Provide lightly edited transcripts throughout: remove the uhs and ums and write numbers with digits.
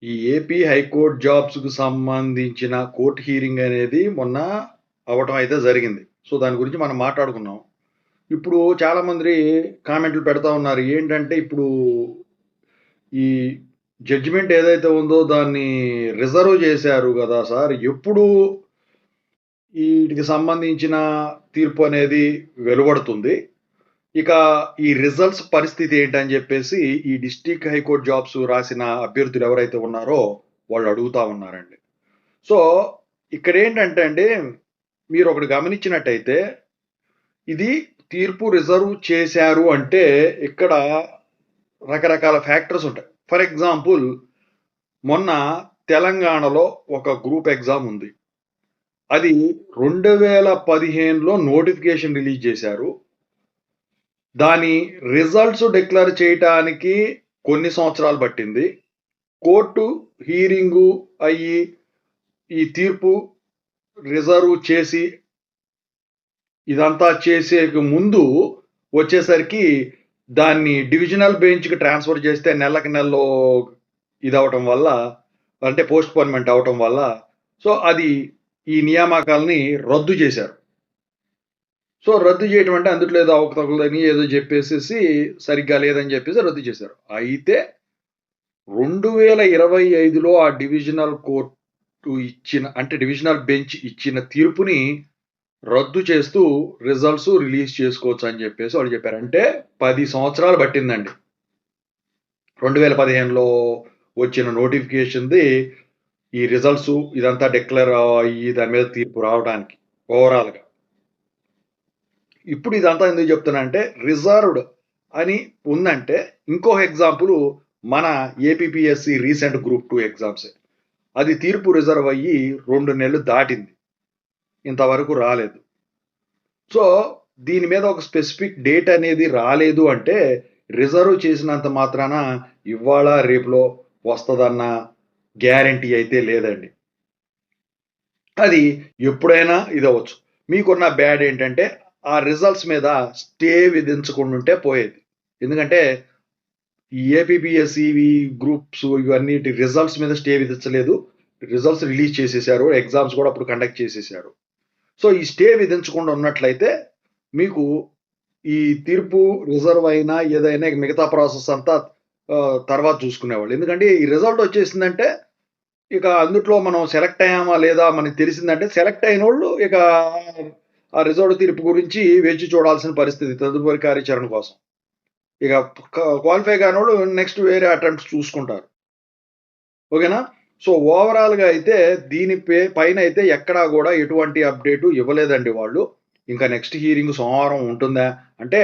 ఈ AP high court జాబ్స్‌కు సంబంధించిన court hearing అనేది మొన్న అవ్వటం అయితే జరిగింది. సో, దాని గురించి మనం మాట్లాడుకున్నాం. ఇప్పుడు చాలామంది కామెంట్లు పెడతా ఉన్నారు. ఏంటంటే, ఇప్పుడు ఈ జడ్జిమెంట్ ఏదైతే ఉందో దాన్ని రిజర్వ్ చేశారు గదా సార్! ఎప్పుడు ఈటికి సంబంధించిన తీర్పు అనేది వెలువడుతుంది? ఇక ఈ రిజల్ట్స్ పరిస్థితి ఏంటని జెప్పేసి ఈ డిస్ట్రిక్ట్ హైకోర్ట్ జాబ్స్ రాసిన అభ్యర్థులు ఎవరైతే ఉన్నారో వాళ్ళు అడుగుతా ఉన్నారండి. సో, ఇక్కడేంటంటే అండి, మీరొకటి గమనించినట్టయితే, ఇది తీర్పు రిజర్వ్ చేశారు అంటే, ఇక్కడ రకరకాల ఫ్యాక్టర్స్ ఉంటాయి. ఫర్ ఎగ్జాంపుల్ మొన్న తెలంగాణలో ఒక గ్రూప్ ఎగ్జామ్ ఉంది. అది 2015లో నోటిఫికేషన్ రిలీజ్ జేశారు. దాని రిజల్ట్స్ డిక్లేర్ చేయటానికి కొన్ని సంవత్సరాలు పట్టింది. కోర్టు హీరింగు అయ్యి, ఈ తీర్పు రిజర్వ్ చేసి, ఇదంతా చేసేకి ముందు వచ్చేసరికి దాన్ని డివిజనల్ బెంచ్‌కి ట్రాన్స్‌ఫర్ చేస్తే నెలకి నెలలో ఇదవ్వటం వల్ల, అంటే పోస్ట్‌పోన్‌మెంట్ అవ్వటం వల్ల, సో, అది ఈ నియామకాల్ని రద్దు చేశారు. సో, రద్దు చేయటం అంటే అందుట్లో ఏదో అవకతవకలని ఏదో జెప్పేసేసి సరిగ్గా లేదని జెప్పేసి రద్దు చేశారు. అయితే 2025లో ఆ డివిజనల్ కోర్టు ఇచ్చిన, అంటే డివిజనల్ బెంచ్ ఇచ్చిన తీర్పుని రద్దు చేస్తూ రిజల్ట్స్ రిలీజ్ చేసుకోవచ్చని జెప్పేసి వాళ్ళు జెప్పారు. అంటే 10 సంవత్సరాలు పట్టిందండి. 2015లో వచ్చిన నోటిఫికేషన్‌ది ఈ రిజల్ట్స్ ఇదంతా డిక్లేర్ అయ్యి దాని మీద తీర్పు రావడానికి ఓవరాల్‌గా. ఇప్పుడు ఇదంతా ఎందుకు చెప్తున్నానంటే, రిజర్వ్డ్ అని ఉందంటే, ఇంకో ఎగ్జాంపుల్ మన ఏపీపీఎస్‌సి రీసెంట్ గ్రూప్ 2 ఎగ్జామ్సే. అది తీర్పు రిజర్వ్ అయ్యి 2 నెలలు దాటింది. ఇంతవరకు రాలేదు. సో, దీని మీద ఒక స్పెసిఫిక్ డేట్ అనేది రాలేదు అంటే, రిజర్వ్ చేసినంత మాత్రాన ఇవాళ, రేపులో వస్తదన్న గ్యారంటీ అయితే లేదండి. అది ఎప్పుడైనా ఇదవ్వచ్చు. మీకున్న బ్యాడ్ ఏంటంటే, ఆ రిజల్ట్స్ మీద స్టే విధించకుండుంటే పోయేది. ఎందుకంటే, ఈ ఏపీపీఎస్‌సివి గ్రూప్స్ ఇవన్నిటి రిజల్ట్స్ మీద స్టే విధించలేదు. రిజల్ట్స్ రిలీజ్ చేసేసారు. ఎగ్జామ్స్ కూడా అప్పుడు కండక్ట్ చేసేసారు. సో, ఈ స్టే విధించకుండా ఉన్నట్లయితే, మీకు ఈ తీర్పు రిజర్వ్ అయినా, ఏదైనా మిగతా ప్రాసెస్ అంతా తర్వాత చూసుకునేవాళ్ళు. ఎందుకంటే, ఈ రిజల్ట్ వచ్చేసిందంటే, ఇక అందుట్లో మనం సెలెక్ట్ అయ్యామా లేదా మనకు తెలిసిందంటే, సెలెక్ట్ అయినోళ్ళు ఇక ఆ రిజల్ట్ తీర్పు గురించి వేచి చూడాల్సిన పరిస్థితి తదుపరి కార్యాచరణ కోసం. ఇక క్వాలిఫై కానోళ్ళు నెక్స్ట్ వేరే అటెంప్ట్స్ చూసుకుంటారు. ఓకేనా? సో, ఓవరాల్‌గా అయితే దీని పైనైతే ఎక్కడా గూడా ఎటువంటి అప్‌డేటు ఇవ్వలేదండి వాళ్ళు. ఇంకా నెక్స్ట్ హియరింగ్ సోమవారం ఉంటుందా? అంటే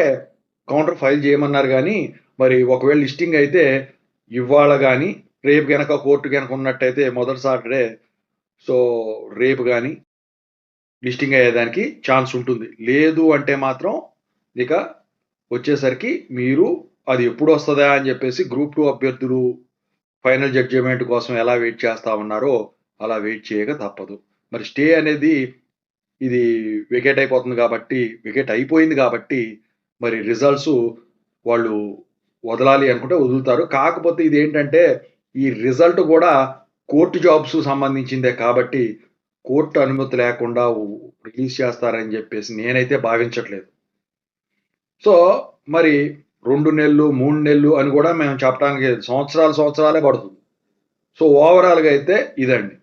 కౌంటర్ ఫైల్ చేయమన్నారు గానీ, మరి ఒకవేళ లిస్టింగ్ అయితే ఇవాళ గానీ, రేపు గనక కోర్ట్ గనక ఉన్నట్టయితే మొదటి సాటర్‌డే, సో, రేపు గానీ లిస్టింగ్ అయ్యేదానికి ఛాన్స్ ఉంటుంది. లేదు అంటే మాత్రం ఇక వచ్చేసరికి మీరు అది ఎప్పుడొస్తదా అని జెప్పేసి గ్రూప్ 2 అభ్యర్థులు ఫైనల్ జడ్జిమెంట్ కోసం ఎలా వెయిట్ చేస్తా ఉన్నారో, అలా వెయిట్ చేయక తప్పదు. మరి స్టే అనేది ఇది వెకేట్ అయిపోతుంది గాబట్టి, వెకేట్ అయిపోయింది గాబట్టి, మరి రిజల్ట్సు వాళ్ళు వదలాలి అనుకుంటే వదులుతారు. కాకపోతే ఇదేంటంటే, ఈ రిజల్ట్ గూడా కోర్ట్ జాబ్స్ సంబంధించిందే కాబట్టి, కోర్ట్ అనుమతి లేకుండా రిలీజ్ చేస్తారని జెప్పేసి నేనైతే భావించట్లేదు. సో, మరి 2 నెలలు, 3 నెలలు అని గూడా మేము చెప్పడానికి సంవత్సరాలు, సంవత్సరాలే పడుతుంది. సో, ఓవరాల్‌గా అయితే ఇదండి.